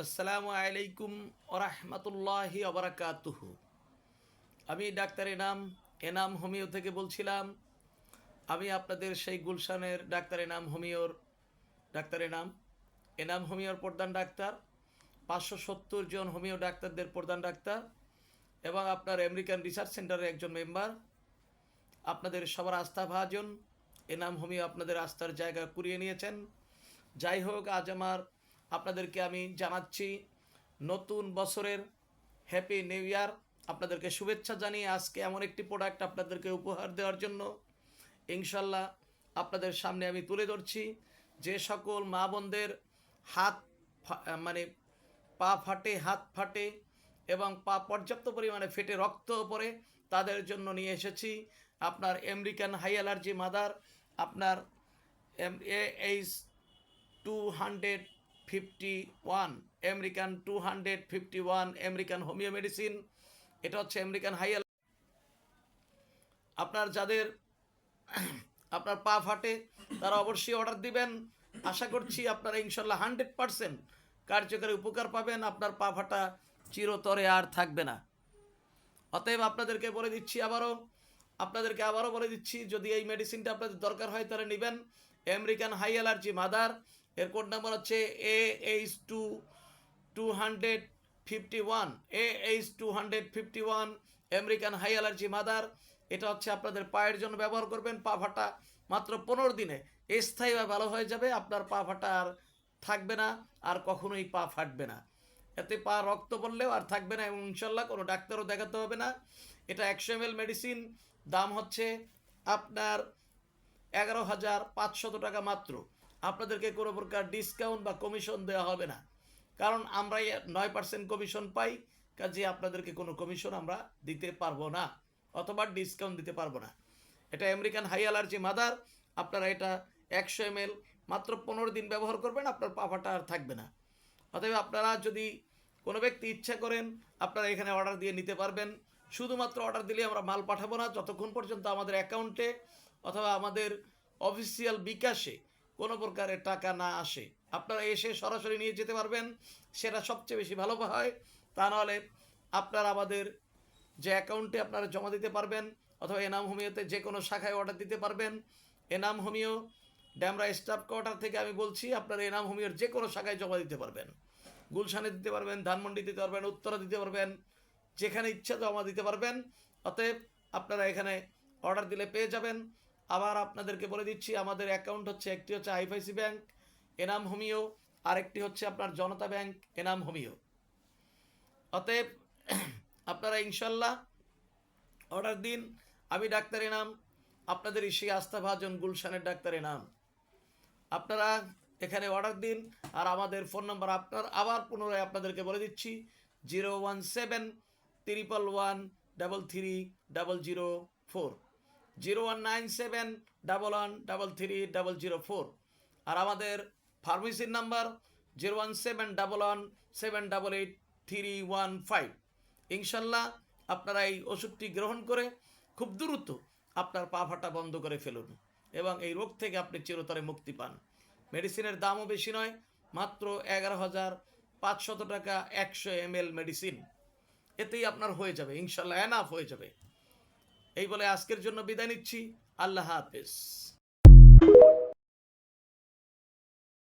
আসসালামু আলাইকুম ওরহমতুল্লাহি ওবরাকাতুহু। আমি ডাক্তার এনাম হোমিও থেকে বলছিলাম। আমি আপনাদের সেই গুলশানের ডাক্তার এনাম হোমিওর প্রধান ডাক্তার, 570 জন হোমিও ডাক্তারদের প্রধান ডাক্তার এবং আপনার আমেরিকান রিসার্চ সেন্টারের একজন মেম্বার। আপনাদের সবার আস্থাভাজন এনাম হোমিও আপনাদের আস্থার জায়গা কুড়িয়ে নিয়েছেন। যাই হোক, আজ আপনাদেরকে আমি জানাচ্ছি নতুন বছরের হ্যাপি নিউ ইয়ার। আপনাদেরকে শুভেচ্ছা জানিয়ে আজকে এমন একটি প্রোডাক্ট আপনাদেরকে উপহার দেওয়ার জন্য ইনশাল্লাহ আপনাদের সামনে আমি তুলে ধরছি। যে সকল মা বোনদের হাত মানে পা ফাটে, হাত ফাটে এবং পা পর্যাপ্ত পরিমাণে ফেটে রক্ত পড়ে, তাদের জন্য নিয়ে এসেছি আপনার আমেরিকান হাই অ্যালার্জি মাদার, আপনার AH 251 American 251 American homeo medicine. এটা হচ্ছে আমেরিকান হাই। আপনার যাদের আপনার পা ফাটে তারা অবশ্যই অর্ডার দিবেন। আশা করছি আপনারা ইনশাল্লাহ 100% কার্যকরী উপকার পাবেন। আপনার পা ফাটা চিরতরে আর থাকবে না। অতএব আপনাদেরকে বলে দিচ্ছি, যদি এই মেডিসিনটা আপনাদের দরকার হয় তাহলে নেবেন। আমেরিকান হাই অ্যালার্জি মাদার, এর কোড নাম্বার হচ্ছে AH251 American high allergy mother. এটা হচ্ছে আপনাদের পায়ের জন্য ব্যবহার করবেন। পা ফাটা মাত্র 15 দিনে স্থায়ীভাবে ভালো হয়ে যাবে। আপনার পা ফাটা আর থাকবে না, আর কখনোই পা ফাটবে না। এতে পা রক্ত পড়লেও আর থাকবে না এবং ইনশাল্লাহ কোনো ডাক্তারও দেখাতে হবে না। এটা 100 ml মেডিসিন, দাম হচ্ছে আপনার 11,500 টাকা মাত্র। আপনাদেরকে কোনো প্রকার ডিসকাউন্ট বা কমিশন দেওয়া হবে না, কারণ আমরা 9% কমিশন পাই। কাজে আপনাদেরকে কোনো কমিশন আমরা দিতে পারবো না অথবা ডিসকাউন্ট দিতে পারবো না। এটা আমেরিকান হাই অ্যালার্জি মাদার। আপনারা এটা 100 ml মাত্র 15 দিন ব্যবহার করবেন, আপনার পা ফাটা আর থাকবে না। অতএব আপনারা যদি কোনো ব্যক্তি ইচ্ছা করেন, আপনারা এখানে অর্ডার দিয়ে নিতে পারবেন। শুধুমাত্র অর্ডার দিলে আমরা মাল পাঠাবো না যতক্ষণ পর্যন্ত আমাদের অ্যাকাউন্টে অথবা আমাদের অফিসিয়াল বিকাশে কোনো প্রকারের টাকা না আসে। আপনারা এসে সরাসরি নিয়ে যেতে পারবেন, সেটা সবচেয়ে বেশি ভালো হয়। তা নাহলে আপনারা আমাদের যে অ্যাকাউন্টে আপনারা জমা দিতে পারবেন, অথবা এনাম হোমিওতে যে কোনো শাখায় অর্ডার দিতে পারবেন। Enam homeo Demra staff quarter থেকে আমি বলছি, আপনারা এনাম হোমিওর যে কোনো শাখায় জমা দিতে পারবেন। গুলশানে দিতে পারবেন, ধানমন্ডি দিতে পারবেন, উত্তরা দিতে পারবেন, যেখানে ইচ্ছা জমা দিতে পারবেন। অতএব আপনারা এখানে অর্ডার দিলে পেয়ে যাবেন। আবার আপনাদেরকে বলে দিচ্ছি, আমাদের অ্যাকাউন্ট হচ্ছে, একটি হচ্ছে আইএফআইসি ব্যাংক এনাম হোমিও, আরেকটি হচ্ছে আপনার জনতা ব্যাংক এনাম হোমিও। অতএব আপনারা ইনশাল্লাহ অর্ডার দিন। আমি ডাক্তার এনাম, আপনাদের সেই আস্থাভাজন গুলশানের ডাক্তার এনাম। আপনারা এখানে অর্ডার দিন। আর আমাদের ফোন নাম্বার আবার পুনরায় আপনাদেরকে বলে দিচ্ছি, 017-111-33-004, 0197-113-004। আর আমাদের ফার্মেসির নাম্বার 017-117-88315। ইনশাল্লাহ আপনারা এই ওষুধটি গ্রহণ করে খুব দ্রুত আপনার পা ফাটা বন্ধ করে ফেলুন এবং এই রোগ থেকে আপনি চিরতরে মুক্তি পান। মেডিসিনের দামও বেশি নয়, মাত্র 11,500 টাকা 100 ml মেডিসিন। এতেই আপনার হয়ে যাবে ইনশাল্লাহ, এনাফ হয়ে যাবে। এই বলে আজকের জন্য বিদায় নিচ্ছি। আল্লাহ হাফেজ।